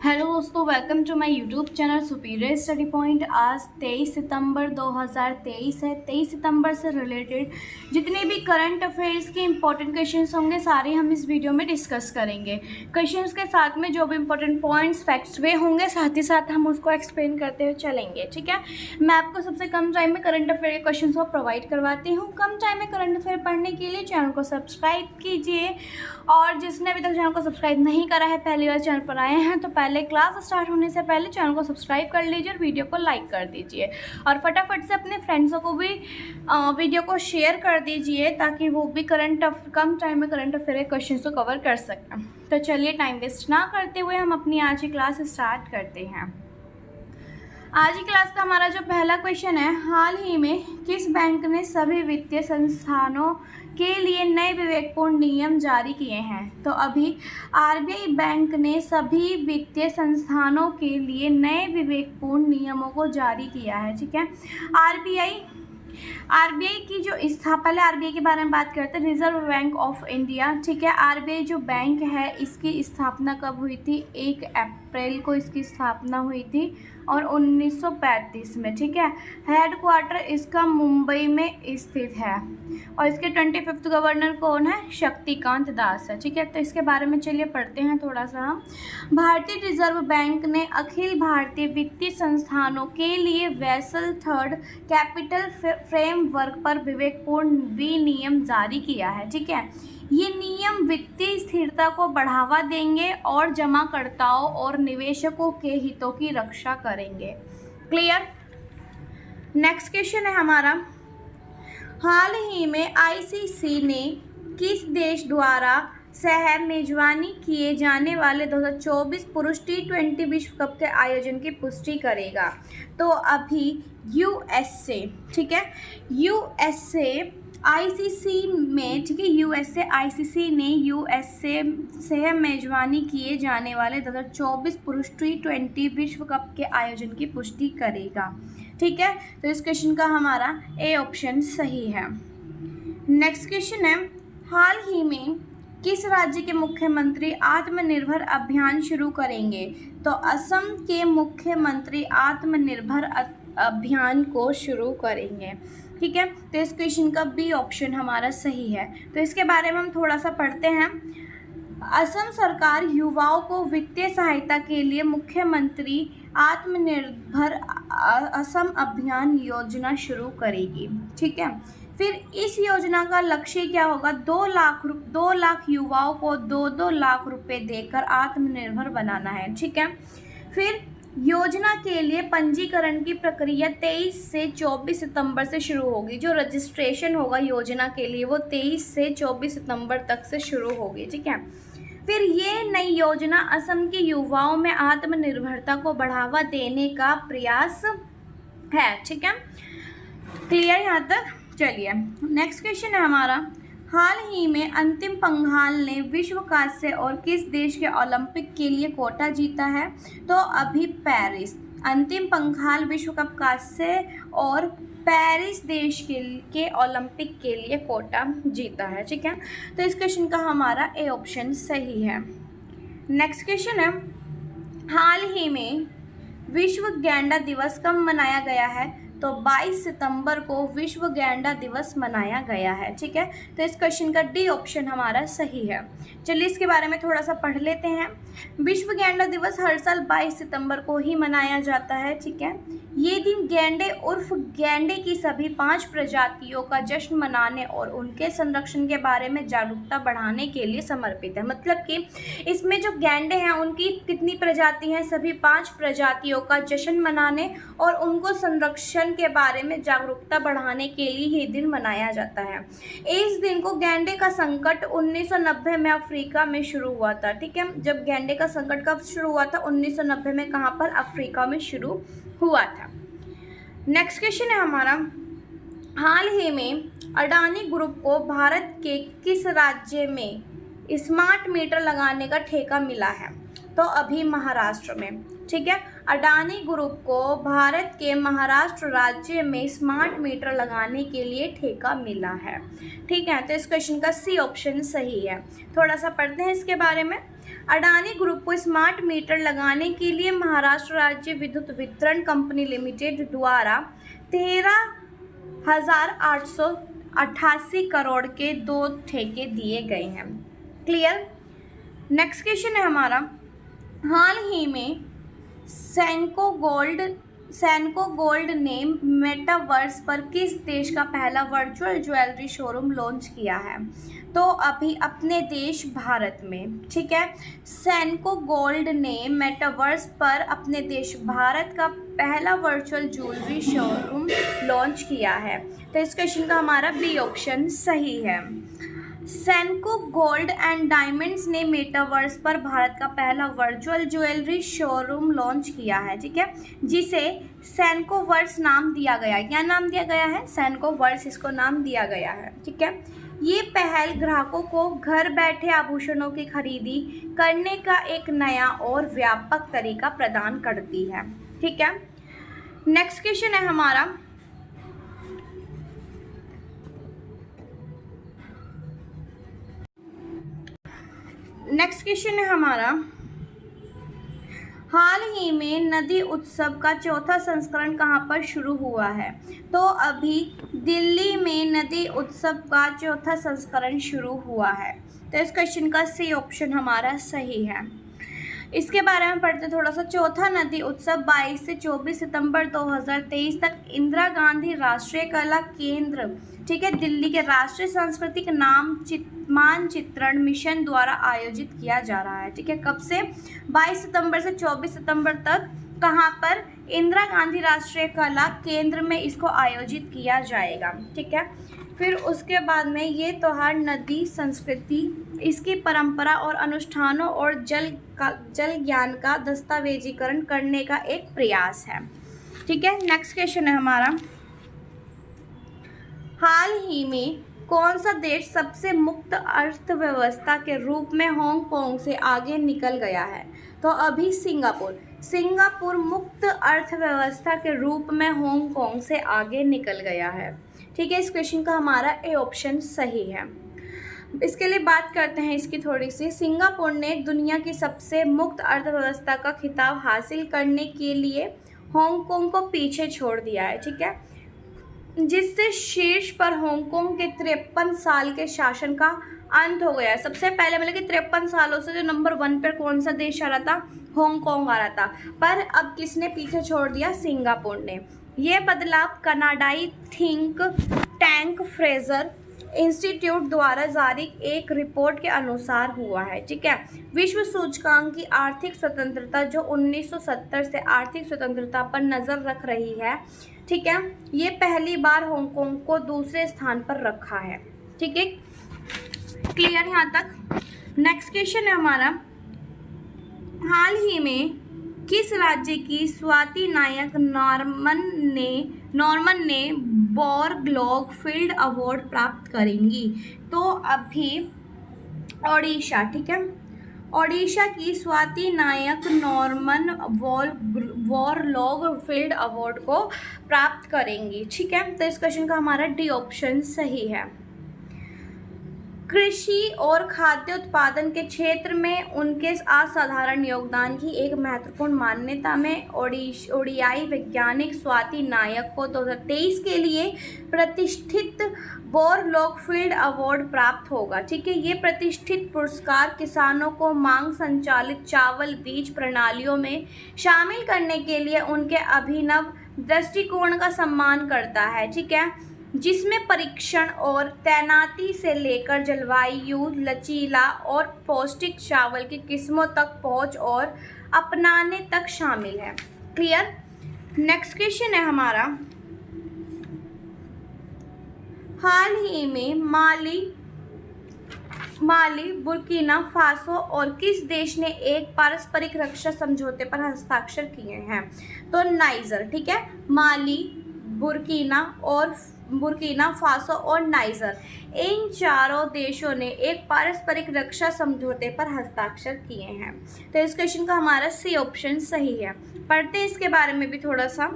Hello दोस्तों, welcome to my YouTube channel superior study point. आज 23 सितंबर 2023 है। 23 सितंबर से रिलेटेड जितने भी करंट अफेयर्स के इंपॉर्टेंट क्वेश्चंस होंगे सारे हम इस वीडियो में डिस्कस करेंगे। क्वेश्चंस के साथ में जो भी इंपॉर्टेंट पॉइंट्स फैक्ट्स वे होंगे साथ ही साथ हम उसको एक्सप्लेन करते हुए चलेंगे। ठीक है, मैं आपको सबसे कम टाइम में करंट अफेयर के क्वेश्चन को प्रोवाइड करवाती हूँ। कम टाइम में करंट अफेयर पढ़ने के लिए चैनल को सब्सक्राइब कीजिए, और जिसने अभी तक चैनल को सब्सक्राइब नहीं करा है, पहली बार चैनल पर आए हैं तो पहले क्लास स्टार्ट होने से पहले चैनल को सब्सक्राइब कर लीजिए और वीडियो को लाइक कर दीजिए, और फटाफट से अपने फ्रेंड्सों को भी वीडियो को शेयर कर दीजिए ताकि वो भी कम टाइम में करंट अफेयर के क्वेश्चन को कवर कर सकें। तो चलिए टाइम वेस्ट ना करते हुए हम अपनी आज की क्लास स्टार्ट करते हैं। आज की क्लास का हमारा जो पहला क्वेश्चन है, हाल ही में किस बैंक ने सभी वित्तीय संस्थानों के लिए नए विवेकपूर्ण नियम जारी किए हैं? तो अभी आरबीआई बैंक ने सभी वित्तीय संस्थानों के लिए नए विवेकपूर्ण नियमों को जारी किया है। ठीक है, आरबीआई की जो पहले आरबीआई के बारे में बात करते हैं, रिजर्व बैंक ऑफ इंडिया। ठीक है, आरबीआई जो बैंक है इसकी स्थापना कब हुई थी? 1 अप्रैल को इसकी स्थापना हुई थी और 1935 में। ठीक है, हेड क्वार्टर इसका मुंबई में स्थित है और इसके 25th गवर्नर कौन है? शक्तिकांत दास है। ठीक है, तो इसके बारे में चलिए पढ़ते हैं थोड़ा सा हम। भारतीय रिजर्व बैंक ने अखिल भारतीय वित्तीय संस्थानों के लिए बेसल III कैपिटल फ्रेमवर्क पर विवेकपूर्ण विनियम जारी किया है। ठीक है, ये नियम वित्तीय स्थिरता को बढ़ावा देंगे और जमाकर्ताओं और निवेशकों के हितों की रक्षा करेंगे। क्लियर? नेक्स्ट क्वेश्चन है हमारा, हाल ही में आईसीसी ने किस देश द्वारा सह मेजबानी किए जाने वाले 2024 पुरुष T20 विश्व कप के आयोजन की पुष्टि करेगा? तो अभी यूएसए। ठीक है, यूएसए आईसीसी में, ठीक है, यूएसए आईसीसी ने यूएसए से मेजबानी किए जाने वाले 2024 पुरुष T20 विश्व कप के आयोजन की पुष्टि करेगा। ठीक है, तो इस क्वेश्चन का हमारा ए ऑप्शन सही है। नेक्स्ट क्वेश्चन है, हाल ही में किस राज्य के मुख्यमंत्री आत्मनिर्भर अभियान शुरू करेंगे? तो असम के मुख्यमंत्री आत्मनिर्भर अभियान को शुरू करेंगे। ठीक है, तो इस क्वेश्चन का बी ऑप्शन हमारा सही है। तो इसके बारे में हम थोड़ा सा पढ़ते हैं। असम सरकार युवाओं को वित्तीय सहायता के लिए मुख्यमंत्री आत्मनिर्भर असम अभियान योजना शुरू करेगी। ठीक है, फिर इस योजना का लक्ष्य क्या होगा? 2 लाख युवाओं को 2 लाख रुपए देकर आत्मनिर्भर बनाना है। ठीक है, फिर योजना के लिए पंजीकरण की प्रक्रिया 23 से 24 सितंबर से शुरू होगी। जो रजिस्ट्रेशन होगा योजना के लिए वो 23 से 24 सितंबर तक से शुरू होगी। ठीक है, फिर ये नई योजना असम के युवाओं में आत्मनिर्भरता को बढ़ावा देने का प्रयास है। ठीक है, क्लियर यहाँ तक? चलिए नेक्स्ट क्वेश्चन है हमारा, हाल ही में अंतिम पंघाल ने विश्व कांस्य और किस देश के ओलंपिक के लिए कोटा जीता है? तो अभी पेरिस। अंतिम पंघाल विश्व कप कांस्य और पेरिस देश के ओलंपिक के लिए कोटा जीता है। ठीक है, तो इस क्वेश्चन का हमारा ए ऑप्शन सही है। नेक्स्ट क्वेश्चन है, हाल ही में विश्व गैंडा दिवस कब मनाया गया है? तो 22 सितंबर को विश्व गैंडा दिवस मनाया गया है। ठीक है, तो इस क्वेश्चन का डी ऑप्शन हमारा सही है। चलिए इसके बारे में थोड़ा सा पढ़ लेते हैं। विश्व गैंडा दिवस हर साल 22 सितंबर को ही मनाया जाता है। ठीक है, ये दिन गैंडे उर्फ गैंडे की सभी 5 प्रजातियों का जश्न मनाने और उनके संरक्षण के बारे में जागरूकता बढ़ाने के लिए समर्पित है। मतलब कि इसमें जो गैंडे हैं उनकी कितनी प्रजाति हैं? सभी 5 प्रजातियों का जश्न मनाने और उनको संरक्षण के बारे में जागरूकता बढ़ाने के लिए ये दिन मनाया जाता है। इस दिन को गैंडे का संकट 1990 में अफ्रीका में शुरू हुआ था। ठीक है, जब गैंडे का संकट कब शुरू हुआ था? 1990 में। कहाँ पर? अफ्रीका में शुरू हुआ था। नेक्स्ट क्वेश्चन है हमारा, हाल ही में अडानी ग्रुप को भारत के किस राज्य में स्मार्ट मीटर लगाने का ठेका मिला है? तो अभी महाराष्ट्र में। ठीक है, अडानी ग्रुप को भारत के महाराष्ट्र राज्य में स्मार्ट मीटर लगाने के लिए ठेका मिला है। ठीक है, तो इस क्वेश्चन का सी ऑप्शन सही है। थोड़ा सा पढ़ते हैं इसके बारे में। अडानी ग्रुप को स्मार्ट मीटर लगाने के लिए महाराष्ट्र राज्य विद्युत वितरण कंपनी लिमिटेड द्वारा 13,888 करोड़ के 2 ठेके दिए गए हैं। क्लियर। नेक्स्ट क्वेश्चन है हमारा, हाल ही में सैनको गोल्ड ने मेटावर्स पर किस देश का पहला वर्चुअल ज्वेलरी शोरूम लॉन्च किया है? तो अभी अपने देश भारत में, ठीक है। सैनको गोल्ड ने मेटावर्स पर अपने देश भारत का पहला वर्चुअल ज्वेलरी शोरूम लॉन्च किया है। तो इस क्वेश्चन का हमारा बी ऑप्शन सही है। सैनको गोल्ड एंड डायमंड्स ने मेटावर्स पर भारत का पहला वर्चुअल ज्वेलरी शोरूम लॉन्च किया है, ठीक है, जिसे सैनकोवर्स नाम दिया गया है। क्या नाम दिया गया है? सैनकोवर्स इसको नाम दिया गया है, ठीक है। ये पहल ग्राहकों को घर बैठे आभूषणों की खरीदी करने का एक नया और व्यापक तरीका प्रदान करती है, ठीक है। नेक्स्ट क्वेश्चन है हमारा, हाल ही में नदी उत्सव का चौथा संस्करण कहाँ पर शुरू हुआ है? तो अभी दिल्ली में नदी उत्सव का चौथा संस्करण शुरू हुआ है। तो इस क्वेश्चन का सी ऑप्शन हमारा सही है। इसके बारे में पढ़ते थोड़ा सा। चौथा नदी उत्सव 22 से 24 सितंबर 2023 तक इंदिरा गांधी राष्ट्रीय कला केंद्र, ठीक है, दिल्ली के राष्ट्रीय सांस्कृतिक मानचित्रण मिशन द्वारा आयोजित किया जा रहा है, ठीक है। कब से? 22 सितंबर से 24 सितंबर तक। कहाँ पर? इंदिरा गांधी राष्ट्रीय कला केंद्र में इसको आयोजित किया जाएगा, ठीक है। फिर उसके बाद में ये त्योहार नदी संस्कृति, इसकी परंपरा और अनुष्ठानों और जल ज्ञान का दस्तावेजीकरण करने का एक प्रयास है, ठीक है। नेक्स्ट क्वेश्चन है हमारा, हाल ही में कौन सा देश सबसे मुक्त अर्थव्यवस्था के रूप में हांगकांग से आगे निकल गया है? तो अभी सिंगापुर मुक्त अर्थव्यवस्था के रूप में हांगकांग से आगे निकल गया है, ठीक है। इस क्वेश्चन का हमारा ए ऑप्शन सही है। इसके लिए बात करते हैं इसकी थोड़ी सी। सिंगापुर ने दुनिया की सबसे मुक्त अर्थव्यवस्था का खिताब हासिल करने के लिए हांगकांग को पीछे छोड़ दिया है, ठीक है, जिससे शीर्ष पर हांगकांग के 53 साल के शासन का अंत हो गया। सबसे पहले मतलब कि 53 सालों से जो नंबर 1 पर कौन सा देश आ रहा था? हांगकांग आ रहा था। पर अब किसने पीछे छोड़ दिया? सिंगापुर ने। ये बदलाव कनाडाई थिंक टैंक फ्रेजर इंस्टीट्यूट द्वारा जारी एक रिपोर्ट के अनुसार हुआ है, ठीक है। विश्व सूचकांक की आर्थिक स्वतंत्रता जो 1970 से आर्थिक स्वतंत्रता पर नज़र रख रही है, ठीक है, ये पहली बार हांगकांग को दूसरे स्थान पर रखा है, ठीक है। क्लियर यहाँ तक? नेक्स्ट क्वेश्चन है हमारा, हाल ही में किस राज्य की स्वाति नायक नॉर्मन ने बोरग्लोग फील्ड अवार्ड प्राप्त करेंगी? तो अभी ओडिशा, ठीक है, ओडिशा की स्वाति नायक नॉर्मन बोरग्लोग फील्ड अवार्ड को प्राप्त करेंगी, ठीक है। तो इस क्वेश्चन का हमारा डी ऑप्शन सही है। कृषि और खाद्य उत्पादन के क्षेत्र में उनके असाधारण योगदान की एक महत्वपूर्ण मान्यता में ओडियाई वैज्ञानिक स्वाति नायक को 2023 के लिए प्रतिष्ठित बोरग्लोग फील्ड अवार्ड प्राप्त होगा, ठीक है। ये प्रतिष्ठित पुरस्कार किसानों को मांग संचालित चावल बीज प्रणालियों में शामिल करने के लिए उनके अभिनव दृष्टिकोण का सम्मान करता है, ठीक है, जिसमें परीक्षण और तैनाती से लेकर जलवायु लचीला और पौष्टिक चावल की किस्मों तक पहुंच और अपनाने तक शामिल है। क्लियर? नेक्स्ट क्वेश्चन है हमारा, हाल ही में माली, बुर्किना फासो और किस देश ने एक पारस्परिक रक्षा समझौते पर हस्ताक्षर किए हैं? तो नाइजर, ठीक है, माली, बुर्किना फासो और नाइजर, इन चारों देशों ने एक पारस्परिक रक्षा समझौते पर हस्ताक्षर किए हैं। तो इस क्वेश्चन का हमारा सी ऑप्शन सही है। पढ़ते हैं इसके बारे में भी थोड़ा सा।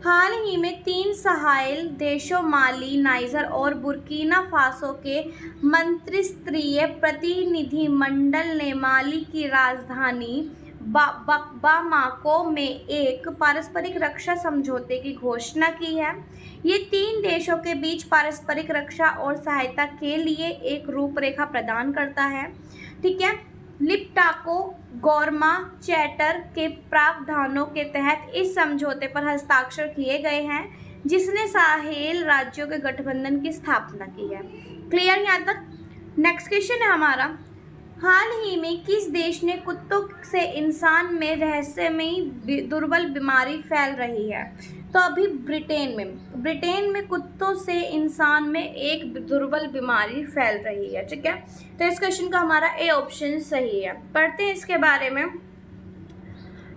हाल ही में 3 सहायल देशों माली, नाइजर और बुर्किना फासो के मंत्रिस्तरीय प्रतिनिधिमंडल ने माली की राजधानी बामाको में एक पारस्परिक रक्षा समझौते की घोषणा की है। ये 3 देशों के बीच पारस्परिक रक्षा और सहायता के लिए एक रूपरेखा प्रदान करता है। ठीक है, लिप्टाको गोर्मा चैटर के प्रावधानों के तहत इस समझौते पर हस्ताक्षर किए गए हैं, जिसने साहेल राज्यों के गठबंधन की स्थापना की है। क्लियर यहाँ तक? नेक्स्ट क्वेश्चन है हमारा, हाल ही में किस देश ने कुत्तों से इंसान में रहस्यमयी दुर्बल बीमारी फैल रही है? तो अभी ब्रिटेन में कुत्तों से इंसान में एक दुर्बल बीमारी फैल रही है। ठीक है, तो इस क्वेश्चन का हमारा ए ऑप्शन सही है। पढ़ते हैं इसके बारे में।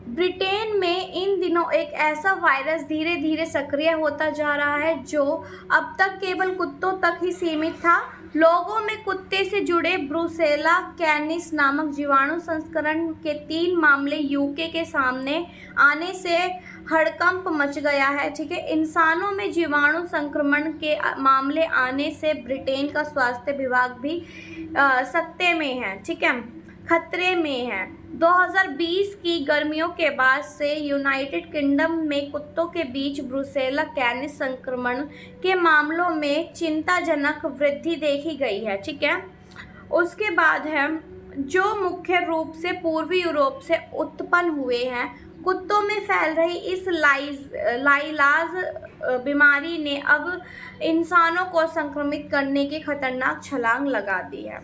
ब्रिटेन में इन दिनों एक ऐसा वायरस धीरे धीरे सक्रिय होता जा रहा है जो अब तक केवल कुत्तों तक ही सीमित था। लोगों में कुत्ते से जुड़े ब्रुसेला कैनिस नामक जीवाणु संक्रमण के 3 मामले यूके के सामने आने से हड़कंप मच गया है। ठीक है, इंसानों में जीवाणु संक्रमण के मामले आने से ब्रिटेन का स्वास्थ्य विभाग भी सख्ते में है। ठीक है, खतरे में है। 2020 की गर्मियों के बाद से यूनाइटेड किंगडम में कुत्तों के बीच ब्रुसेला कैनिस संक्रमण के मामलों में चिंताजनक वृद्धि देखी गई है। ठीक है, उसके बाद है जो मुख्य रूप से पूर्वी यूरोप से उत्पन्न हुए हैं। कुत्तों में फैल रही इस लाइलाज बीमारी ने अब इंसानों को संक्रमित करने की खतरनाक छलांग लगा दी है।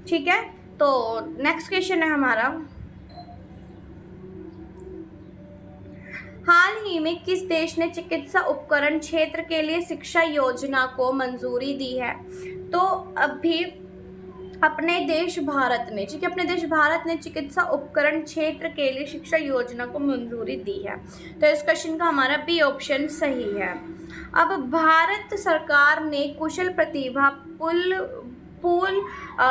ठीक है, तो नेक्स्ट क्वेश्चन है हमारा, हाल ही में किस देश ने चिकित्सा उपकरण क्षेत्र के लिए शिक्षा योजना को मंजूरी दी है? तो अभी अपने देश भारत ने, ठीक है, अपने देश भारत ने चिकित्सा उपकरण क्षेत्र के लिए शिक्षा योजना को मंजूरी दी है। तो इस क्वेश्चन का हमारा बी ऑप्शन सही है। अब भारत सरकार ने कुशल प्रतिभा पूल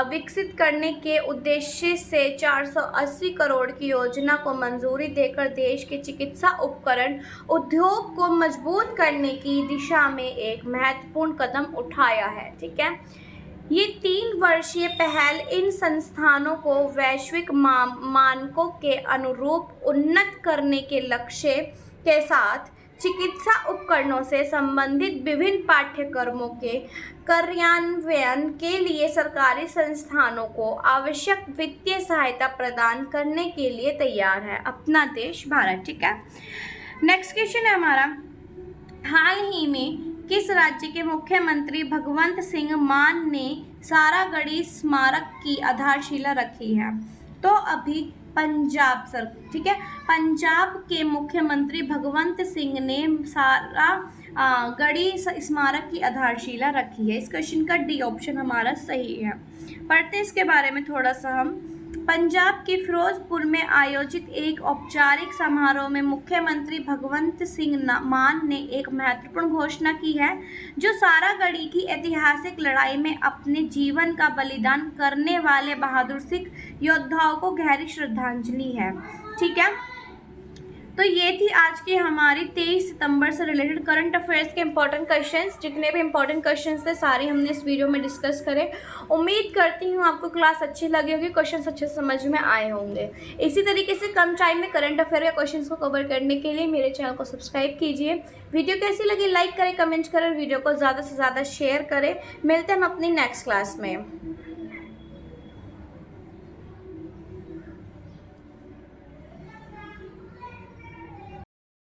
विकसित करने के उद्देश्य से 480 करोड़ की योजना को मंजूरी देकर देश के चिकित्सा उपकरण उद्योग को मजबूत करने की दिशा में एक महत्वपूर्ण कदम उठाया है। ठीक है, ये 3 वर्षीय पहल इन संस्थानों को वैश्विक मानकों के अनुरूप उन्नत करने के लक्ष्य के साथ चिकित्सा उपकरणों से संबंधित विभिन्न पाठ्यक्रमों के कार्यान्वयन के लिए सरकारी संस्थानों को आवश्यक वित्तीय सहायता प्रदान करने के लिए तैयार है अपना देश भारत। ठीक है, नेक्स्ट क्वेश्चन है हमारा, हाल ही में किस राज्य के मुख्यमंत्री भगवंत सिंह मान ने सारागढ़ी स्मारक की आधारशिला रखी है? तो अभी पंजाब सर, ठीक है, पंजाब के मुख्यमंत्री भगवंत सिंह ने सारागढ़ी स्मारक की आधारशिला रखी है। इस क्वेश्चन का डी ऑप्शन हमारा सही है। पढ़ते हैं इसके बारे में थोड़ा सा हम। पंजाब के फिरोजपुर में आयोजित एक औपचारिक समारोह में मुख्यमंत्री भगवंत सिंह मान ने एक महत्वपूर्ण घोषणा की है, जो सारागढ़ी की ऐतिहासिक लड़ाई में अपने जीवन का बलिदान करने वाले बहादुर सिख योद्धाओं को गहरी श्रद्धांजलि है। ठीक है, तो ये थी आज की हमारी 23 सितंबर से रिलेटेड करंट अफेयर्स के इंपॉर्टेंट क्वेश्चंस। जितने भी इंपॉर्टेंट क्वेश्चंस थे सारे हमने इस वीडियो में डिस्कस करे। उम्मीद करती हूँ आपको क्लास अच्छी लगी होगी, क्वेश्चंस अच्छे समझ में आए होंगे। इसी तरीके से कम टाइम में करंट अफेयर या क्वेश्चंस को कवर करने के लिए मेरे चैनल को सब्सक्राइब कीजिए। वीडियो कैसी लगी लाइक करें, कमेंट करें, वीडियो को ज़्यादा से ज़्यादा शेयर करें। मिलते हैं हम अपनी नेक्स्ट क्लास में।